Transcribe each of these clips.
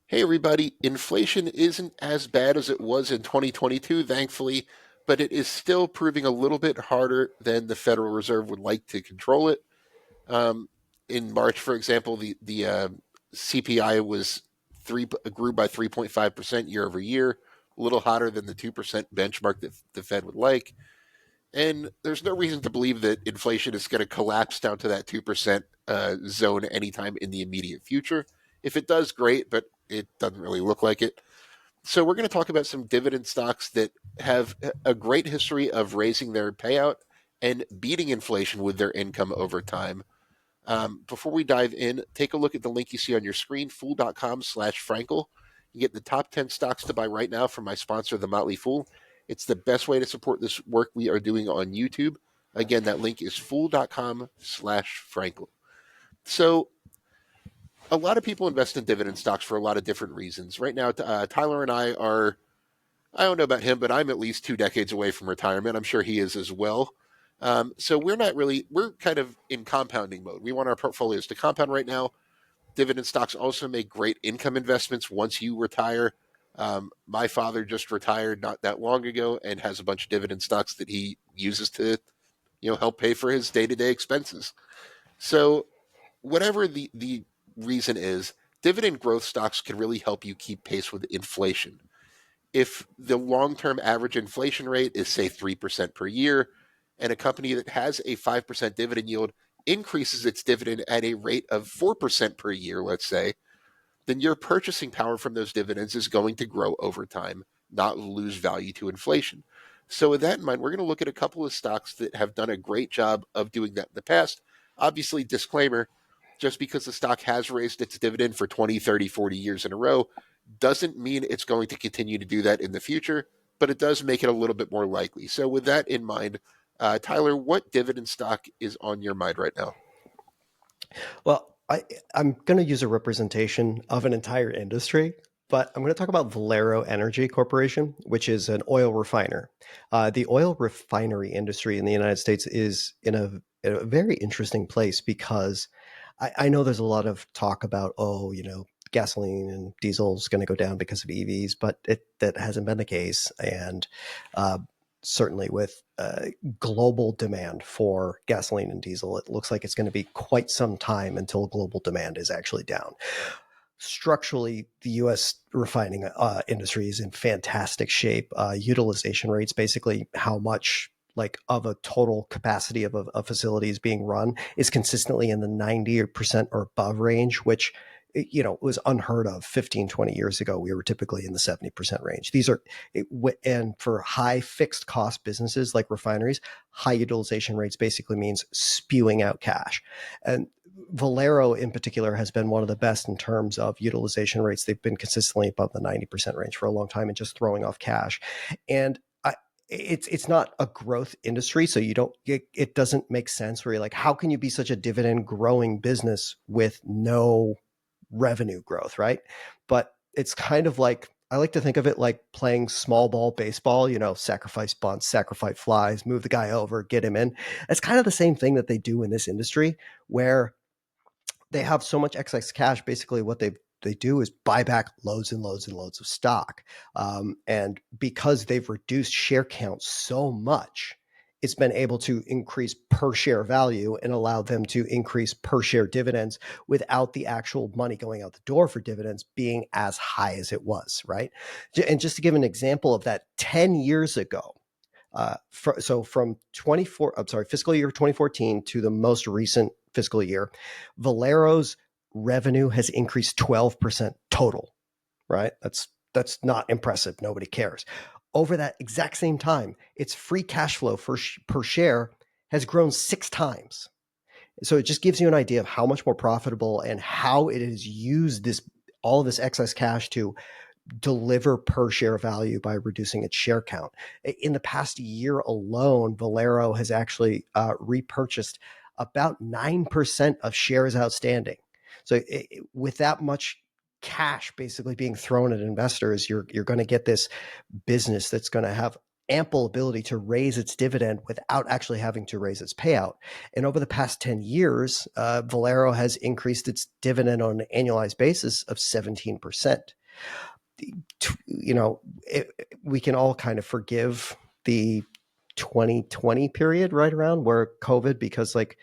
Hey everybody, inflation isn't as bad as it was in 2022, thankfully, but it is still proving a little bit harder than the Federal Reserve would like to control it. Um, in March, for example, the CPI was three grew by 3.5% year over year, a little hotter than the 2% benchmark that the Fed would like. And there's no reason to believe that inflation is going to collapse down to that 2% zone anytime in the immediate future. If it does, great, but it doesn't really look like it. So we're going to talk about some dividend stocks that have a great history of raising their payout and beating inflation with their income over time. Before we dive in, take a look at the link you see on your screen, fool.com/Frankel. You get the top 10 stocks to buy right now from my sponsor, The Motley Fool. It's the best way to support this work we are doing on YouTube. Again, that link is fool.com/Frankel. So a lot of people invest in dividend stocks for a lot of different reasons. Right now, Tyler and I don't know about him, but I'm at least 2 decades away from retirement. I'm sure he is as well. So we're kind of in compounding mode. We want our portfolios to compound right now. Dividend stocks also make great income investments once you retire. My father just retired not that long ago and has a bunch of dividend stocks that he uses to, help pay for his day to day expenses. So whatever the reason is, dividend growth stocks can really help you keep pace with inflation. If the long term average inflation rate is, say, 3% per year, and a company that has a 5% dividend yield increases its dividend at a rate of 4% per year, let's say, then your purchasing power from those dividends is going to grow over time, not lose value to inflation. So, with that in mind, we're going to look at a couple of stocks that have done a great job of doing that in the past. Obviously, disclaimer, just because the stock has raised its dividend for 20, 30, 40 years in a row doesn't mean it's going to continue to do that in the future, but it does make it a little bit more likely. So, with that in mind, Tyler, what dividend stock is on your mind right now? Well, I'm going to use a representation of an entire industry, but I'm going to talk about Valero Energy Corporation, which is an oil refiner. The oil refinery industry in the United States is in a very interesting place because I know there's a lot of talk about, gasoline and diesel is going to go down because of EVs, but that hasn't been the case. And uh, certainly with global demand for gasoline and diesel, it looks like it's going to be quite some time until global demand is actually down. Structurally, the U.S. refining industry is in fantastic shape. Utilization rates, basically how much like of a total capacity of a facility is being run, is consistently in the 90% or above range, which was unheard of 15, 20 years ago. We were typically in the 70% range. These are, and for high fixed cost businesses like refineries, high utilization rates basically means spewing out cash. And Valero in particular has been one of the best in terms of utilization rates. They've been consistently above the 90% range for a long time and just throwing off cash. And it's not a growth industry, so it doesn't make sense where you're like, how can you be such a dividend growing business with no revenue growth, right? But it's kind of like, I like to think of it like playing small ball baseball, sacrifice bunts, sacrifice flies, move the guy over, get him in. That's kind of the same thing that they do in this industry, where they have so much excess cash. Basically, what they do is buy back loads and loads and loads of stock. And because they've reduced share count so much, it's been able to increase per share value and allow them to increase per share dividends without the actual money going out the door for dividends being as high as it was, right? And just to give an example of that, 10 years ago, so from 24, I'm sorry, fiscal year 2014 to the most recent fiscal year, Valero's revenue has increased 12% total, right? That's not impressive. Nobody cares. Over that exact same time, its free cash flow per share has grown 6 times. So it just gives you an idea of how much more profitable and how it has used this all of this excess cash to deliver per share value by reducing its share count. In the past year alone, Valero has actually repurchased about 9% of shares outstanding. So with that much cash basically being thrown at investors, you're going to get this business that's going to have ample ability to raise its dividend without actually having to raise its payout. And over the past 10 years, Valero has increased its dividend on an annualized basis of 17%. You know, we can all kind of forgive the 2020 period right around where COVID, because like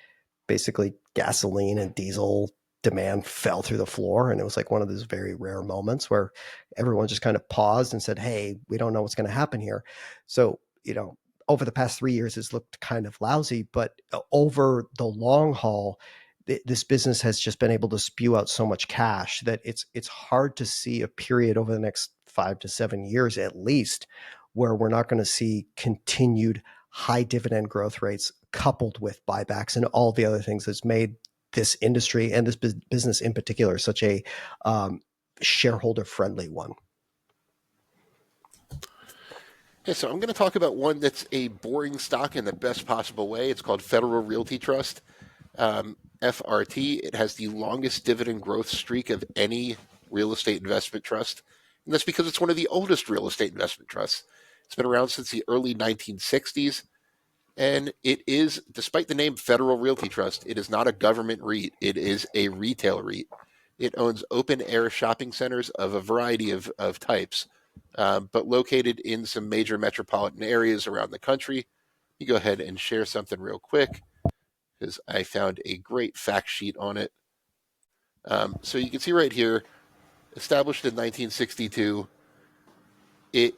basically gasoline and diesel demand fell through the floor. And it was like one of those very rare moments where everyone just kind of paused and said, hey, we don't know what's going to happen here. So, you know, over the past 3 years, it's looked kind of lousy, but over the long haul, this business has just been able to spew out so much cash that it's hard to see a period over the next 5 to 7 years at least where we're not going to see continued high dividend growth rates coupled with buybacks and all the other things that's made this industry and this business in particular such a shareholder friendly one. Okay, so I'm going to talk about one that's a boring stock in the best possible way. It's called Federal Realty Trust, FRT. It has the longest dividend growth streak of any real estate investment trust, and that's because it's one of the oldest real estate investment trusts. It's been around since the early 1960s, and it is, despite the name Federal Realty Trust, it is not a government REIT. It is a retail REIT. It owns open air shopping centers of a variety of types, but located in some major metropolitan areas around the country. You go ahead and share something real quick because I found a great fact sheet on it. So you can see right here, established in 1962, it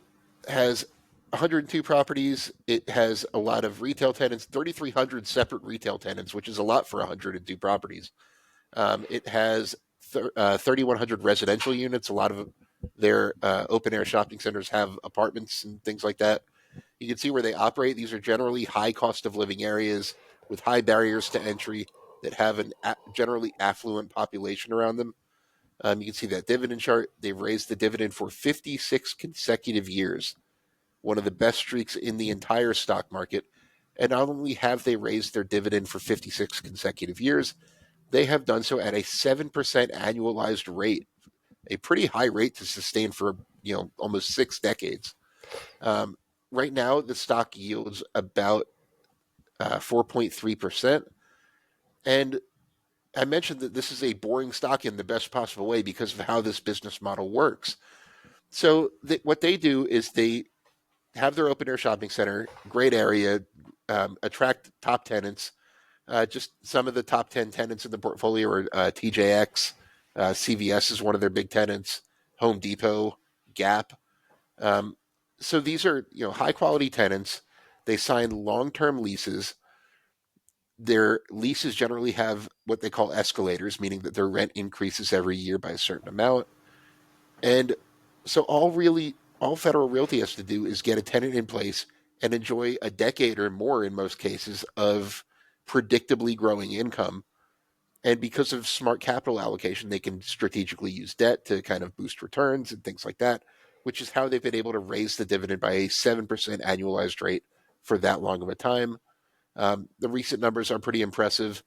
has 102 properties. It has a lot of retail tenants, 3,300 separate retail tenants, which is a lot for 102 properties. It has 3,100 residential units. A lot of their open air shopping centers have apartments and things like that. You can see where they operate. These are generally high cost of living areas with high barriers to entry that have an generally affluent population around them. You can see that dividend chart. They've raised the dividend for 56 consecutive years, one of the best streaks in the entire stock market. And not only have they raised their dividend for 56 consecutive years, they have done so at a 7% annualized rate, a pretty high rate to sustain for almost 6 decades. Um, right now, the stock yields about 4.3%. And I mentioned that this is a boring stock in the best possible way because of how this business model works. So what they do is they have their open air shopping center, great area, attract top tenants. Just some of the top 10 tenants in the portfolio are TJX, CVS is one of their big tenants, Home Depot, Gap. Um, so these are high quality tenants. They sign long term leases. Their leases generally have what they call escalators, meaning that their rent increases every year by a certain amount. And so all Federal Realty has to do is get a tenant in place and enjoy a decade or more in most cases of predictably growing income. And because of smart capital allocation, they can strategically use debt to kind of boost returns and things like that, which is how they've been able to raise the dividend by a 7% annualized rate for that long of a time. The recent numbers are pretty impressive,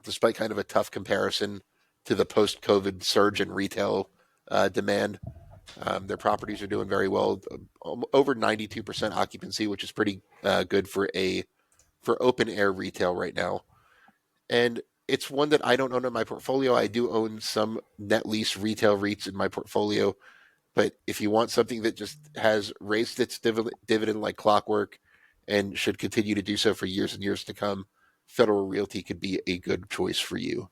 despite kind of a tough comparison to the post COVID surge in retail demand. Their properties are doing very well, over 92% occupancy, which is pretty good for open air retail right now. And it's one that I don't own in my portfolio. I do own some net lease retail REITs in my portfolio, but if you want something that just has raised its dividend like clockwork and should continue to do so for years and years to come, Federal Realty could be a good choice for you.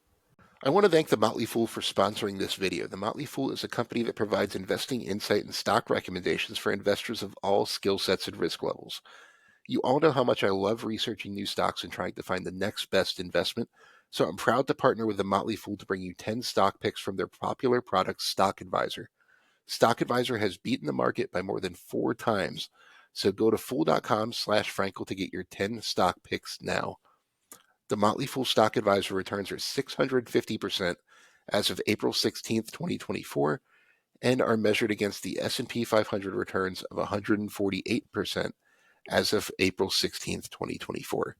I want to thank The Motley Fool for sponsoring this video. The Motley Fool is a company that provides investing insight and stock recommendations for investors of all skill sets and risk levels. You all know how much I love researching new stocks and trying to find the next best investment, so I'm proud to partner with The Motley Fool to bring you 10 stock picks from their popular product, Stock Advisor. Stock Advisor has beaten the market by more than 4 times, so go to fool.com/Frankel to get your 10 stock picks now. The Motley Fool Stock Advisor returns are 650% as of April 16th, 2024, and are measured against the S&P 500 returns of 148% as of April 16th, 2024.